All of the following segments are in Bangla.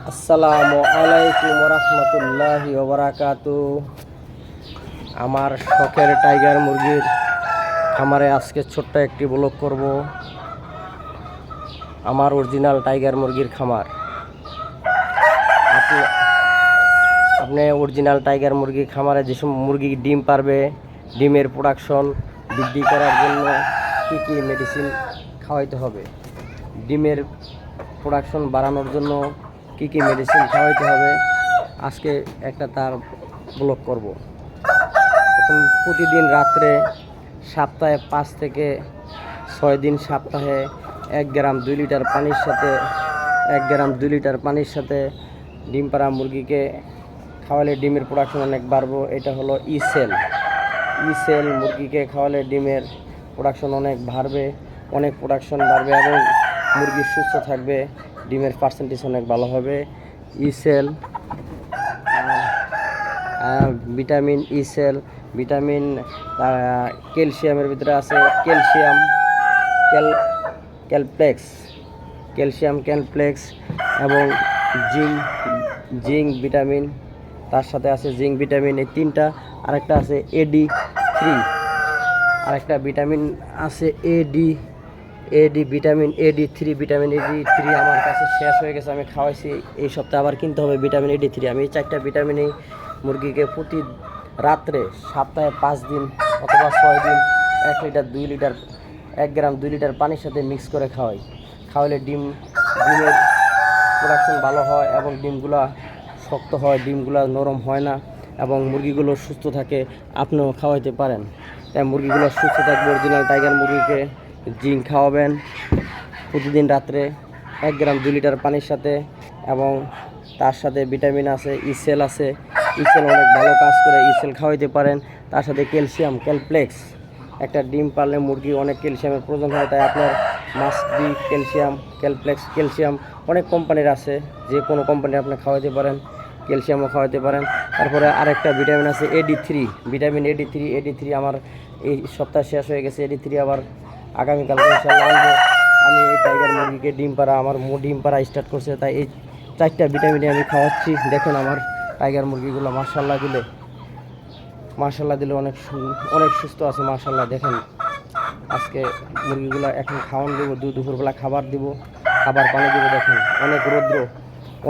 আসসালামু আলাইকুম রহমতুল্লাহি ওবারাকাতু। আমার শখের টাইগার মুরগির খামারে আজকে ছোট্ট একটি ব্লগ করব। আমার অরিজিনাল টাইগার মুরগির খামার। আপনি আপনি অরিজিনাল টাইগার মুরগির খামারে যেসব মুরগি ডিম পারবে, ডিমের প্রোডাকশন বৃদ্ধি করার জন্য কী কী মেডিসিন খাওয়াইতে হবে, ডিমের প্রোডাকশন বাড়ানোর জন্য কী কী মেডিসিন খাওয়াইতে হবে, আজকে একটা তার ব্লগ করব। প্রতিদিন রাত্রে সপ্তাহে 5 থেকে 6 দিন, সপ্তাহে 1 গ্রাম 2 লিটার পানির সাথে ডিম পাড়া মুরগিকে খাওয়ালে ডিমের প্রোডাকশন অনেক বাড়বো। এটা হলো ইসেল মুরগিকে খাওয়ালে ডিমের প্রোডাকশন অনেক প্রোডাকশন বাড়বে এবং মুরগি সুস্থ থাকবে, ডিমের পার্সেন্টেজ অনেক ভালো হবে। ইসেল ভিটামিন ক্যালসিয়ামের ভিতরে আছে ক্যালপ্লেক্স এবং জিঙ্ক ভিটামিন, তার সাথে আছে জিঙ্ক ভিটামিন, এই তিনটা। আরেকটা আছে আরেকটা ভিটামিন আছে ভিটামিন এডি থ্রি। আমার কাছে শেষ হয়ে গেছে, আমি খাওয়াইছি, এই সপ্তাহে আবার কিনতে হবে ভিটামিন এডি3। আমি এই 4টা ভিটামিনই মুরগিকে প্রতি রাত্রে সপ্তাহে 5 দিন অথবা 6 দিন 1 গ্রাম 2 লিটার পানির সাথে মিক্স করে খাওয়ালে ডিমের প্রোডাকশন ভালো হয় এবং ডিমগুলা শক্ত হয়, ডিমগুলা নরম হয় না এবং মুরগিগুলো সুস্থ থাকে। আপনিও খাওয়াইতে পারেন, তাই মুরগিগুলো সুস্থ থাকবে। অরিজিনাল টাইগার মুরগিকে জিঙ্ক খাওয়াবেন প্রতিদিন রাত্রে 1 গ্রাম 2 লিটার পানির সাথে, এবং তার সাথে ভিটামিন আছে, ইসেল অনেক ভালো কাজ করে, ইসেল খাওয়াইতে পারেন। তার সাথে ক্যালপ্লেক্স। একটা ডিম পারলে মুরগি অনেক ক্যালসিয়ামের প্রয়োজন হয়, তাই আপনার মাস্ট বি ক্যালসিয়াম অনেক কোম্পানির আছে, যে কোনো কোম্পানি আপনি খাওয়াইতে পারেন, ক্যালসিয়ামও খাওয়াইতে পারেন। তারপরে আরেকটা ভিটামিন আছে ভিটামিন এডি থ্রি। আমার এই সপ্তাহ শেষ হয়ে গেছে, এডি3 আবার আগামীকাল ইনশাআল্লাহ আনবো। আমি এই টাইগার মুরগিকে ডিম পাড়া স্টার্ট করছে, তাই এই 4টা ভিটামিনে আমি খাওয়াচ্ছি। দেখেন আমার টাইগার মুরগিগুলো মাশাআল্লাহ দিলে অনেক সুস্থ আছে মাশাআল্লাহ। দেখেন আজকে মুরগিগুলো এখন খাওয়ান দেবো, দুপুরবেলা খাবার পানি দেবো। দেখেন অনেক রৌদ্র,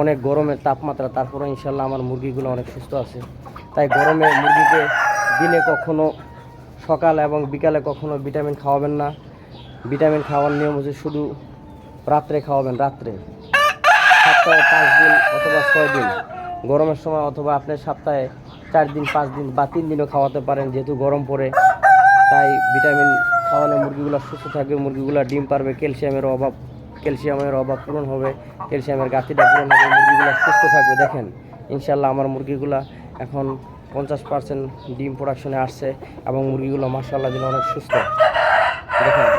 অনেক গরমের তাপমাত্রা, তারপরে ইনশাআল্লাহ আমার মুরগিগুলো অনেক সুস্থ আছে। তাই গরমে মুরগিকে দিনে কখনো সকাল এবং বিকালে কখনো ভিটামিন খাওয়াবেন না। ভিটামিন খাওয়ার নিয়ম হচ্ছে শুধু রাত্রে খাওয়াবেন, সপ্তাহে 5 দিন অথবা 6 দিন গরমের সময়, অথবা আপনি সপ্তাহে 4 দিন 5 দিন বা 3 দিনও খাওয়াতে পারেন, যেহেতু গরম পড়ে। তাই ভিটামিন খাওয়ালে মুরগিগুলো সুস্থ থাকবে, মুরগিগুলো ডিম পারবে, ক্যালসিয়ামের অভাব পূরণ হবে, ক্যালসিয়ামের ঘাটতিটা পূরণ হবে, মুরগিগুলো সুস্থ থাকবে। দেখেন ইনশাআল্লাহ আমার মুরগিগুলো এখন 50% ডিম প্রোডাকশনে আসছে এবং মুরগিগুলো মাশাআল্লাহ দিলে অনেক সুস্থ। দেখেন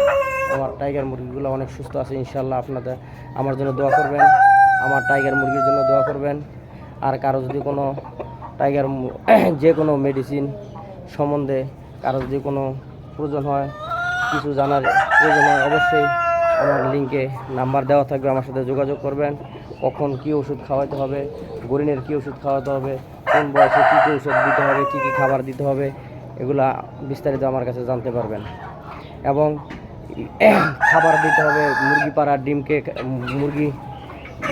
আমার টাইগার মুরগিগুলো অনেক সুস্থ আছে ইনশাআল্লাহ। আপনাদের আমার জন্য দোয়া করবেন, আমার টাইগার মুরগির জন্য দোয়া করবেন। আর কারো যদি কোনো যে কোনো মেডিসিন সম্বন্ধে কারো যদি কোনো প্রয়োজন হয়, কিছু জানার প্রয়োজন হয়, অবশ্যই আমার লিঙ্কে নাম্বার দেওয়া থাকবে, আমার সাথে যোগাযোগ করবেন। কখন কী ওষুধ খাওয়াতে হবে, গরিনের কী ওষুধ খাওয়াতে হবে, কোন বয়সে কী কী ওষুধ দিতে হবে, কী কী খাবার দিতে হবে, এগুলা বিস্তারিত আমার কাছে জানতে পারবেন। এবং খাবার দিতে হবে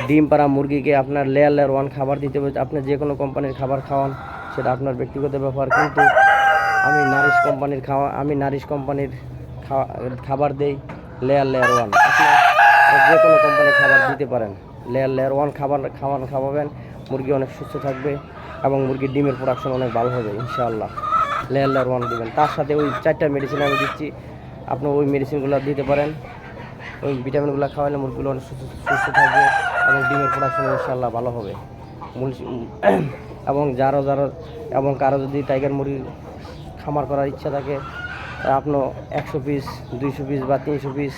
ডিম পাড়া মুরগিকে আপনার লেয়ার 1 খাবার দিতে হবে। আপনি যে কোনো কোম্পানির খাবার খাওয়ান, সেটা আপনার ব্যক্তিগত ব্যাপার, কিন্তু আমি নারিশ কোম্পানির খাবার দেই লেয়ার 1। আপনি যে কোনো কোম্পানির খাবার দিতে পারেন, লেয়ার 1 খাওয়াবেন, মুরগি অনেক সুস্থ থাকবে এবং মুরগির ডিমের প্রোডাকশন অনেক ভালো হবে ইনশাআল্লাহ। লেয়ার 1 দিবেন, তার সাথে ওই 4টা মেডিসিন আমি দিচ্ছি, আপনি ওই মেডিসিনগুলো দিতে পারেন। ওই ভিটামিনগুলো খাওয়ালে মুরগিগুলো অনেক সুস্থ থাকবে এবং ডিমের প্রোডাকশন ইনশাআল্লাহ ভালো হবে। এবং কারো যদি টাইগার মুরগি খামার করার ইচ্ছা থাকে, আপনি 100 পিস 200 পিস বা 300 পিস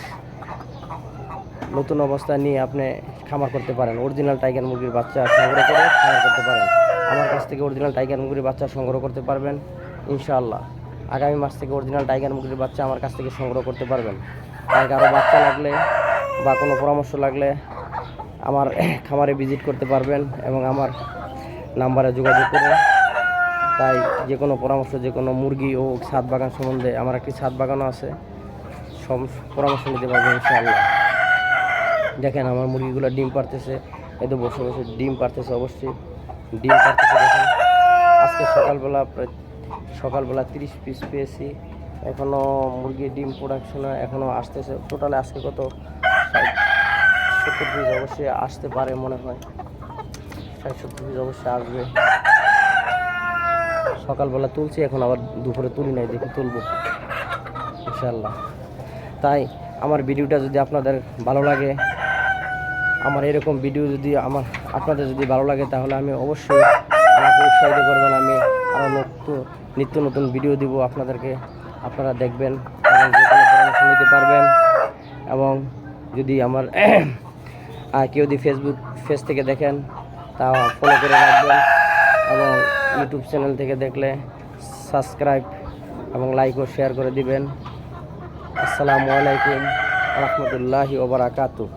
নতুন অবস্থায় নিয়ে আপনি খামার করতে পারেন। অরিজিনাল টাইগার মুরগির বাচ্চা সংগ্রহ করে খামার করতে পারেন। আমার কাছ থেকে অরিজিনাল টাইগার মুরগির বাচ্চা সংগ্রহ করতে পারবেন ইনশাআল্লাহ। আগামী মাস থেকে অরিজিনাল টাইগার মুরগির বাচ্চা আমার কাছ থেকে সংগ্রহ করতে পারবেন। তাই কারো বাচ্চা লাগলে বা কোনো পরামর্শ লাগলে আমার খামারে ভিজিট করতে পারবেন এবং আমার নাম্বারে যোগাযোগ করে। তাই যে কোনো পরামর্শ, যে কোনো মুরগি ও ছাদ বাগান সম্বন্ধে, আমার একটি ছাদ বাগানও আছে, সব পরামর্শ নিতে পারবেন ইনশাআল্লাহ। দেখেন আমার মুরগিগুলো ডিম পারতেছে, এই তো বসে বসে ডিম পারতেছে, অবশ্যই ডিম পারতেছে। দেখেন আজকে সকালবেলা 30 পিস পেয়েছি, এখনও মুরগির ডিম প্রোডাকশনে এখনও আসতেছে। টোটালে আজকে কত 60-70 পিস অবশ্যই আসতে পারে মনে হয়, 60-70 পিস অবশ্যই আসবে। সকালবেলা তুলছি, এখন আবার দুপুরে তুলি নাই, দেখি তুলবো ইনশাআল্লাহ। তাই আমার ভিডিওটা যদি আপনাদের ভালো লাগে, আমার এরকম ভিডিও যদি আপনাদের যদি ভালো লাগে, তাহলে আমি অবশ্যই আমাকে উৎসাহিত করবেন। আমি আরও নিত্য নতুন ভিডিও দিব আপনাদেরকে, আপনারা দেখবেন এবং যে কোনো পরামর্শ নিতে পারবেন। এবং যদি আমার কেউ যদি পেজ থেকে দেখেন তা ফলো করে রাখবেন, এবং ইউটিউব চ্যানেল থেকে দেখলে সাবস্ক্রাইব এবং লাইক ও শেয়ার করে দিবেন। আসসালামু আলাইকুম রাহমাতুল্লাহি ওয়া বারাকাতুহু।